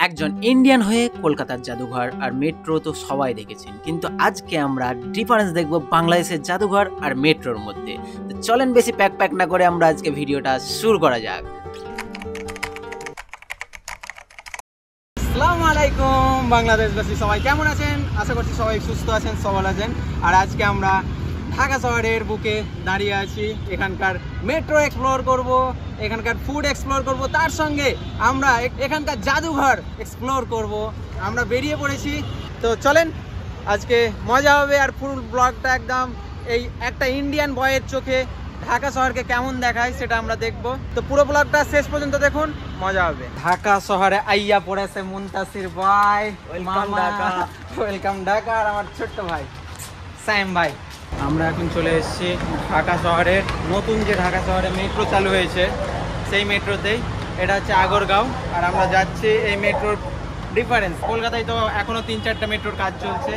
একজন ইন্ডিয়ান হয়ে কলকাতার জাদুঘর আর মেট্রো তো সবাই দেখেছেন, কিন্তু আজকে আমরা ডিফারেন্স দেখব বাংলাদেশের জাদুঘর আর মেট্রোর মধ্যে। তো চলেন বেশি প্যাক না করে আমরা আজকে ভিডিওটা শুরু করা যাক। আসসালামু আলাইকুম বাংলাদেশবাসী, সবাই কেমন আছেন? আশা করছি সবাই সুস্থ আছেন, সবল আছেন। আর আজকে আমরা ঢাকা শহরের বুকে দাঁড়িয়ে আছি। এখানকার মেট্রো এক্সপ্লোর করব, এখানকার ফুড এক্সপ্লোর করব, তার সঙ্গে আমরা এখানকার জাদুঘর এক্সপ্লোর করব। আমরা বেরিয়ে পড়েছি, তো চলেন আজকে মজা হবে। আর ফুল ব্লগটা একদম এই একটা ইন্ডিয়ান বয়ের চোখে ঢাকা শহরকে কেমন দেখায় সেটা আমরা দেখব। তো পুরো ব্লগটা শেষ পর্যন্ত দেখুন, মজা হবে। ঢাকা শহরে আইয়া পড়েছে মুনতাসির ভাই। Welcome Dhaka, welcome Dhaka. আর আমার ছোট্ট ভাই সাইম ভাই। আমরা এখন চলে এসেছি ঢাকা শহরের নতুন যে ঢাকা শহরে মেট্রো চালু হয়েছে সেই মেট্রোতেই। এটা হচ্ছে আগরগাঁও। আর আমরা যাচ্ছি এই মেট্রোর ডিফারেন্স। কলকাতায় তো এখনও 3-4টা মেট্রোর কাজ চলছে।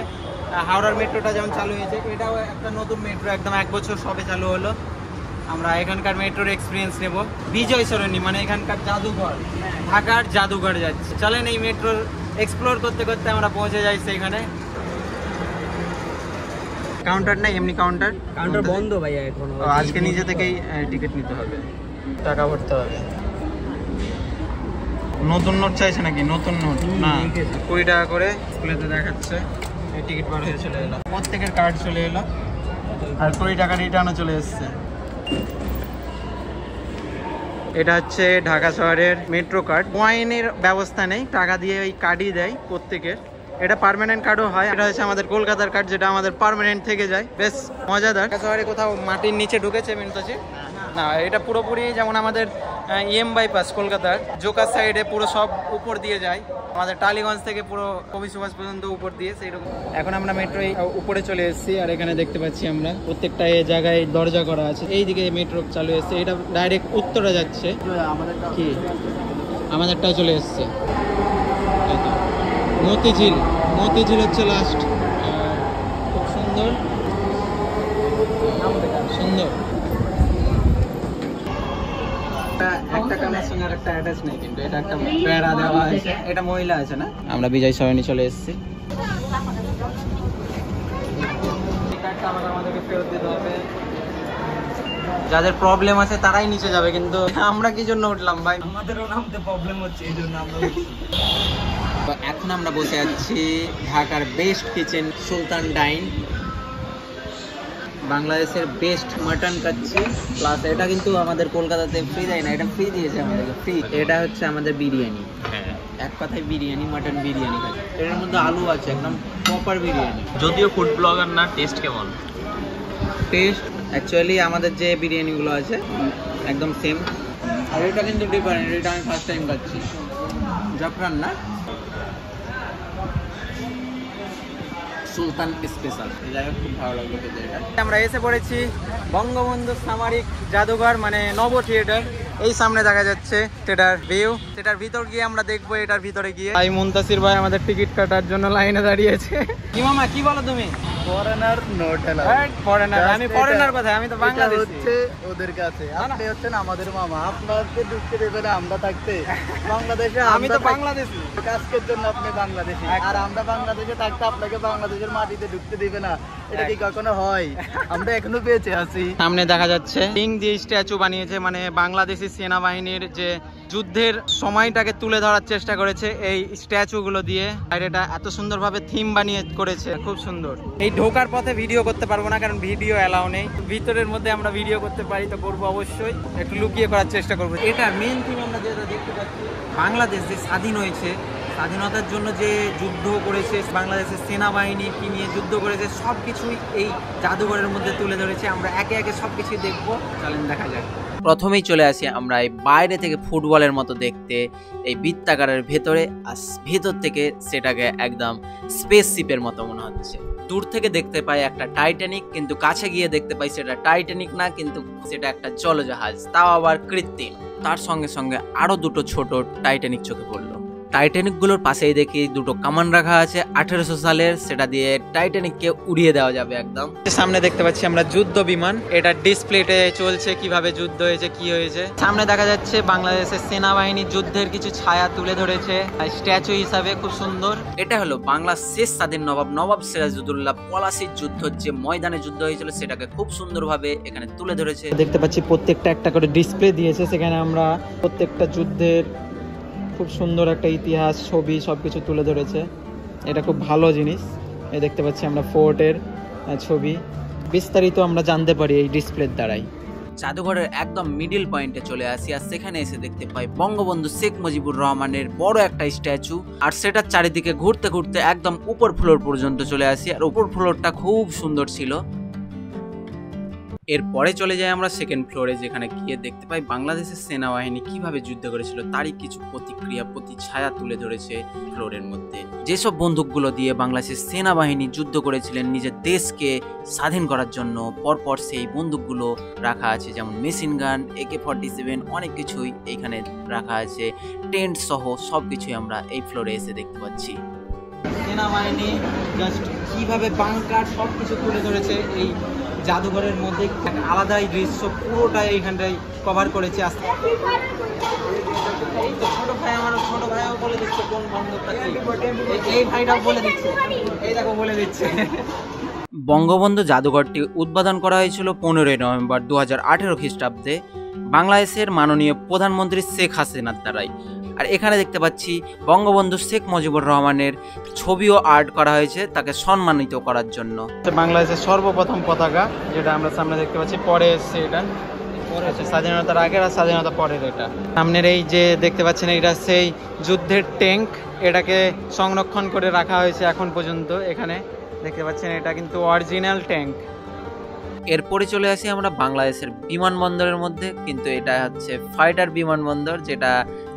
হাওড়ার মেট্রোটা যেমন চালু হয়েছে, এটাও একটা নতুন মেট্রো, একদম 1 বছর সবে চালু হলো। আমরা এখানকার মেট্রোর এক্সপিরিয়েন্স নেব। বিজয় সরণি মানে এখানকার জাদুঘর, ঢাকার জাদুঘর যাচ্ছে। চলেন এই মেট্রোর এক্সপ্লোর করতে করতে আমরা পৌঁছে যাই সেইখানে। কাউন্টার নেই, এমনি কাউন্টার বন্ধ ভাইয়া এখন। আজকে নিজে থেকেই টিকিট নিতে হবে, টাকা ভরতে হবে। নতুন নোট চাইছে নাকি? নতুন নোট না, 20 টাকা করে স্কুলেতে দেখাচ্ছে। এই টিকিট বার হয়ে চলে এলো, প্রত্যেকের কার্ড চলে এলো, আর 20 টাকা রিটার্নও চলে এসছে। এটা হচ্ছে ঢাকা শহরের মেট্রো কার্ড। কয়েনের ব্যবস্থা নেই, টাকা দিয়ে ওই কার্ডই দেয় প্রত্যেকের। এটা পার্মানেন্ট কার্ডও হয়। এটা হচ্ছে আমাদের কলকাতার কার্ড, যেটা আমাদের পার্মানেন্ট থেকে যায়। বেশ মজাদার। ঢাকা শহরে কোথাও মাটির নিচে ঢুকেছে মেনতাসি না, এটা পুরোপুরি যেমন আমাদের EM বাইপাস কলকাতার জোকার সাইডে পুরো সব উপর দিয়ে যায়। আমাদের টালিগঞ্জ থেকে পুরো কবি সুভাষ পর্যন্ত উপর দিয়ে সেইরকম। এখন আমরা মেট্রো উপরে চলে এসেছি। আর এখানে দেখতে পাচ্ছি আমরা প্রত্যেকটা জায়গায় দরজা করা আছে। এইদিকে মেট্রো চালু এসছে, এটা ডাইরেক্ট উত্তরে যাচ্ছে। কি আমাদেরটাও চলে এসছে। মতিঝিল, মতিঝিল হচ্ছে লাস্ট। খুব সুন্দর সুন্দর। একটা কানেকশন আর একটা অ্যাটাচ নেই, কিন্তু এটা একটা প্যারা দেওয়া আছে। এটা মহিলা আছে না? আমরা বিজয় সরণি চলে এসেছি। আমাদেরকে ফেরত দিতে হবে। যাদের প্রবলেম আছে তারাই নিচে যাবে, কিন্তু আমরা কি জন্য উঠলাম ভাই? আমাদেরও নামতে প্রবলেম হচ্ছে, এই জন্য আমরা এখন আমরা বসে আছি ঢাকার বেস্ট কিচেন সুলতান ডাইন। বাংলাদেশের বেস্ট মাটন কাচ্চি প্লাস এটা কিন্তু আমাদের কলকাতাতে ফ্রি দেয় না, এটা ফ্রি দিয়েছে আমাদেরকে, ফ্রি। এটা হচ্ছে আমাদের বিরিয়ানি। এক কথায় বিরিয়ানি, মাটন বিরিয়ানি খাচ্ছি। এটার মধ্যে আলু আছে, একদম প্রপার বিরিয়ানি। যদিও ফুড ব্লগার না, টেস্ট কেমন? টেস্ট অ্যাকচুয়ালি আমাদের যে বিরিয়ানিগুলো আছে একদম সেম। আর এটা কিন্তু ডিফারেন্ট, এটা আমি ফার্স্ট টাইম খাচ্ছি। জাফরান না, সুলতান স্পেশাল। যাই হোক, খুব ভালো লাগলো খেতে এটা। আমরা এসে পড়েছি বঙ্গবন্ধু সামরিক জাদুঘর, মানে নব থিয়েটার। এই সামনে দেখা যাচ্ছে সেটার ভিউ। সেটার ভিতর গিয়ে আমরা দেখবো। এটার ভিতরে গিয়ে ভাই মুনতাসির ভাই আমাদের টিকিট কাটার জন্য লাইনে দাঁড়িয়েছে। কি মামা, কি বলো তুমি? Foreigner note foreigner? আমি ফরেনার কোথায়? আমি তো বাংলাদেশী। হচ্ছে ওদের কাছে, আপনি হচ্ছেন আমাদের মামা। আপনাকে ঢুকতে দেবে না আমরা থাকতে বাংলাদেশে? আমি তো বাংলাদেশী। কাজের জন্য আপনি বাংলাদেশী, আর আমরা বাংলাদেশে থাকতে আপনাকে বাংলাদেশের মাটিতে ঢুকতে দিবে না? এটা কি কখনো হয়? আমরা এখনো বেঁচে আছি। সামনে দেখা যাচ্ছে কিং যে স্ট্যাচু বানিয়েছে, মানে বাংলাদেশি সেনাবাহিনীর যে যুদ্ধের সময়টাকে তুলে ধরার চেষ্টা করেছে এই স্ট্যাচু গুলো দিয়ে। আর এটা এত সুন্দরভাবে থিম বানিয়ে করেছে, খুব সুন্দর। এই ঢোকার পথে ভিডিও করতে পারবো না, কারণ ভিডিও অ্যালাউ নেই। ভিতরের মধ্যে আমরা ভিডিও করতে পারি, তো করবো অবশ্যই। একটু লুকিয়ে করার চেষ্টা করবো। এটা মেন থিম আমরা যেটা দেখতে পাচ্ছি, বাংলাদেশ যে স্বাধীন হয়েছে, স্বাধীনতার জন্য যে যুদ্ধ করেছে, বাংলাদেশের সেনাবাহিনী কি নিয়ে যুদ্ধ করেছে, সব কিছুই এই জাদুঘরের মধ্যে তুলে ধরেছে। আমরা একে একে সব কিছুই দেখবো, চলেন দেখা যাক। প্রথমেই চলে আসি আমরা এই বাইরে থেকে ফুটবলের মতো দেখতে এই বৃত্তাকারের ভেতরে, আর ভেতর থেকে সেটাকে একদম স্পেসশিপের মতো মনে হচ্ছে। দূর থেকে দেখতে পাই একটা টাইটানিক, কিন্তু কাছে গিয়ে দেখতে পাই সেটা টাইটানিক না, কিন্তু সেটা একটা জলজাহাজ, তাও আবার কৃত্রিম। তার সঙ্গে সঙ্গে আরো দুটো ছোট টাইটানিক চোখে পড়লো। টাইটানিক গুলোর পাশেই দেখি দুটো কামান রাখা আছে 1800 সালের, সেটা দিয়ে টাইটানিককে উড়িয়ে দেওয়া যাবে একদম। সামনে দেখতে পাচ্ছি আমরা যুদ্ধ বিমান, এটা ডিসপ্লেতে চলছে কিভাবে যুদ্ধ হয়েছে কি হয়েছে। সামনে দেখা যাচ্ছে বাংলাদেশের সেনাবাহিনী যুদ্ধের কিছু ছায়া তুলে ধরেছে স্ট্যাচু হিসাবে, খুব সুন্দর। এটা হলো বাংলার শেষ স্বাধীন নবাব সিরাজউদ্দৌলা পলাশির যুদ্ধ, যে ময়দানে যুদ্ধ হয়েছিল সেটাকে খুব সুন্দরভাবে এখানে তুলে ধরেছে। দেখতে পাচ্ছি প্রত্যেকটা একটা করে ডিসপ্লে দিয়েছে, সেখানে আমরা প্রত্যেকটা যুদ্ধের খুব সুন্দর একটা ইতিহাস ছবি সবকিছু তুলে ধরেছে। এটা খুব ভালো জিনিস। এই দেখতে পাচ্ছি আমরা ফোর্টের ছবি, বিস্তারিত আমরা জানতে পারি এই ডিসপ্লের দ্বারাই। জাদুঘরের একদম মিডিল পয়েন্টে চলে আসি, আর সেখানে এসে দেখতে পাই বঙ্গবন্ধু শেখ মুজিবুর রহমানের বড় একটা স্ট্যাচু, আর সেটার চারিদিকে ঘুরতে ঘুরতে একদম উপর ফ্লোর পর্যন্ত চলে আসি, আর উপর ফ্লোরটা খুব সুন্দর ছিল। এরপরে চলে যাই আমরা সেকেন্ড ফ্লোরে, যেখানে গিয়ে দেখতে পাই বাংলাদেশের সেনাবাহিনী কিভাবে যুদ্ধ করেছিল তারই কিছু প্রতিক্রিয়া ছায়া তুলে ধরেছে ফ্লোরের মধ্যে। যেসব বন্দুকগুলো দিয়ে বাংলাদেশের সেনাবাহিনী যুদ্ধ করেছিলেন নিজের দেশকে স্বাধীন করার জন্য, পরপর সেই বন্দুকগুলো রাখা আছে, যেমন মেশিন গান, AK-47, অনেক কিছুই এইখানে রাখা আছে, টেন্ট সহ সব কিছুই আমরা এই ফ্লোরে এসে দেখতে পাচ্ছি। সেনাবাহিনী জাস্ট কিভাবে বাংকার সব কিছু তুলে ধরেছে এই জাদুঘরের মধ্যে, আলাদাই দৃশ্য পুরোটাই এইখানটাই কভার করেছে। এই তো ছোট ভাইও বলে দিচ্ছে কোন বন্দুকটা, এই ভাইটাও বলে দিচ্ছে, এই দেখো বলে দিচ্ছে। বঙ্গবন্ধু জাদুঘরটি উদ্বোধন করা হয়েছিল 15 নভেম্বর 2018 খ্রিস্টাব্দে বাংলাদেশের মাননীয় প্রধানমন্ত্রী শেখ হাসিনার দ্বারাই। আর এখানে দেখতে পাচ্ছি বঙ্গবন্ধু শেখ মুজিবুর রহমানের ছবিও আর্ট করা হয়েছে তাকে সম্মানিত করার জন্য। বাংলাদেশের সর্বপ্রথম পতাকা, যেটা আমরা সামনে দেখতে পাচ্ছি, পরে এসছে এটা, স্বাধীনতার আগের আর স্বাধীনতা পরের। এটা সামনের এই যে দেখতে পাচ্ছেন, এটা সেই যুদ্ধের ট্যাঙ্ক, এটাকে সংরক্ষণ করে রাখা হয়েছে এখন পর্যন্ত। এখানে দেখতে পাচ্ছেন এটা কিন্তু অরিজিনাল ট্যাঙ্ক। এরপরে চলে আসি আমরা বাংলাদেশের বিমানবন্দরের মধ্যে, কিন্তু এটা হচ্ছে ফাইটার বিমানবন্দর, যেটা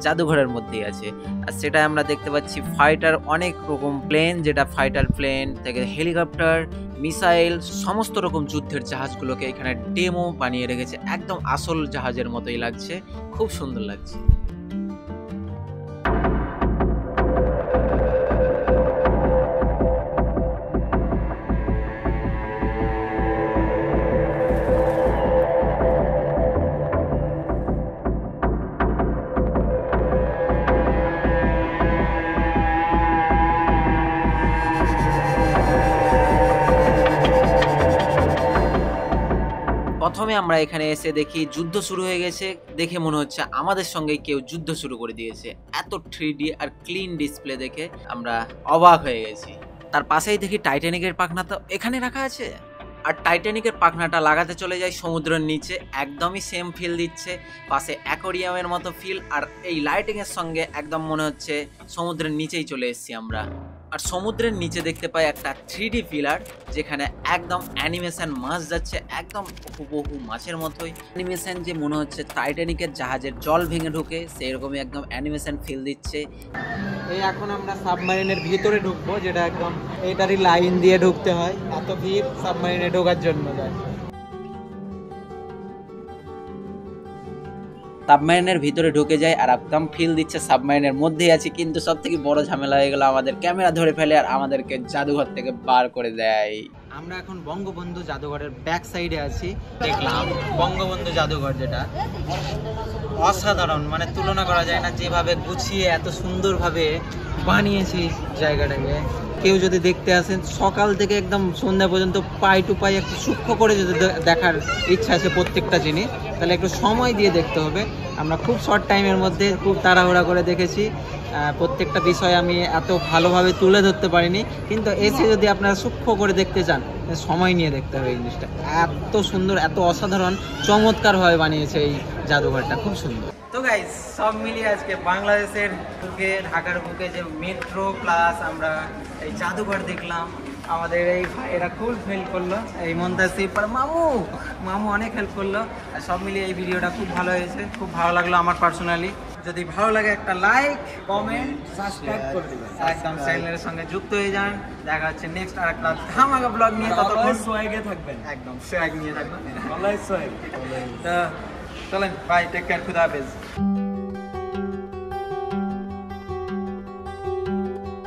জাদুঘরের মধ্যেই আছে। আর সেটা আমরা দেখতে পাচ্ছি ফাইটার অনেক রকম প্লেন, যেটা ফাইটার প্লেন থেকে হেলিকপ্টার, মিসাইল, সমস্ত রকম যুদ্ধের জাহাজগুলোকে এখানে ডেমো বানিয়ে রেখেছে, একদম আসল জাহাজের মতোই লাগছে, খুব সুন্দর লাগছে। প্রথমে আমরা এখানে এসে দেখি যুদ্ধ শুরু হয়ে গেছে, দেখে মনে হচ্ছে আমাদের সঙ্গে কেউ যুদ্ধ শুরু করে দিয়েছে। এত 3D আর ক্লিন ডিসপ্লে দেখে আমরা অবাক হয়ে গেছি। তার পাশেই দেখি টাইটানিকের পাখনা তো এখানে রাখা আছে, আর টাইটানিকের পাখনাটা লাগাতে চলে যায় সমুদ্রের নিচে, একদমই সেম ফিল দিচ্ছে, পাশে অ্যাকোরিয়ামের মতো ফিল, আর এই লাইটিংয়ের সঙ্গে একদম মনে হচ্ছে সমুদ্রের নিচেই চলে এসেছি আমরা। আর সমুদ্রের নিচে দেখতে পাই একটা 3D পিলার, যেখানে একদম অ্যানিমেশন মাছ যাচ্ছে, একদম হুবহু মাছের মতোই অ্যানিমেশন, যে মনে হচ্ছে টাইটানিকের জাহাজের জল ভেঙে ঢুকে সেরকমই একদম অ্যানিমেশন ফিল দিচ্ছে। এই এখন আমরা সাবমারিনের ভিতরে ঢুকবো, যেটা একদম এইটারই লাইন দিয়ে ঢুকতে হয়, এত ভিড় সাবমারিনে ঢোকার জন্য। সাবমারিনের ভিতরে ঢুকে যায় আর একদম ফিল দিচ্ছে সাবমারিনের মধ্যেই আছি, কিন্তু সব থেকে বড় ঝামেলা হয়ে গেল, আমাদের ক্যামেরা ধরে ফেলে আর আমাদেরকে জাদুঘর থেকে বার করে দেয়। আমরা এখন বঙ্গবন্ধু জাদুঘরের ব্যাক সাইডে আছি। দেখলাম বঙ্গবন্ধু জাদুঘর, যেটা অসাধারণ, মানে তুলনা করা যায় না, যেভাবে গুছিয়ে এত সুন্দরভাবে বানিয়েছে জায়গাটাকে। কেউ যদি দেখতে আসেন সকাল থেকে একদম সন্ধ্যা পর্যন্ত পাই টু পাই একটু সূক্ষ্ম করে যদি দেখার ইচ্ছা আছে প্রত্যেকটা জিনিস, তাহলে একটু সময় দিয়ে দেখতে হবে। আমরা খুব শর্ট টাইমের মধ্যে খুব তাড়াহুড়া করে দেখেছি, প্রত্যেকটা বিষয় আমি এত ভালোভাবে তুলে ধরতে পারিনি, কিন্তু এসে যদি আপনারা সূক্ষ্ম করে দেখতে চান সময় নিয়ে দেখতে হবে। এই জিনিসটা এত সুন্দর, এত অসাধারণ, চমৎকারভাবে বানিয়েছে এই জাদুঘরটা, খুব সুন্দর। তো গাইস, সব মিলিয়ে আজকে বাংলাদেশের বুকে, ঢাকার বুকে যে মেট্রো প্লাস আমরা এই জাদুঘর দেখলাম, আমাদের এই ভাইয়েরা খুব হেল্প করলো, এই মন্তাসিফ আর মামু অনেক হেল্প করলো। আর সব মিলিয়ে এই ভিডিওটা খুব ভালো হয়েছে, খুব ভালো লাগলো আমার পার্সোনালি। যদি ভালো লাগে একটা লাইক, কমেন্ট, সাবস্ক্রাইব করে দিবেন, একদম চ্যানেলের সঙ্গে যুক্ত হয়ে যান। দেখা হচ্ছে নেক্সট আরেকটা ধামাকা ব্লগ নিয়ে, ততক্ষণ সোয়াগে থাকবেন, একদম সোয়াগ নিয়ে থাকবেন, অলওয়েজ সোয়াগ। তো চলেন, বাই, টেক কেয়ার, খুদা হাফেজ।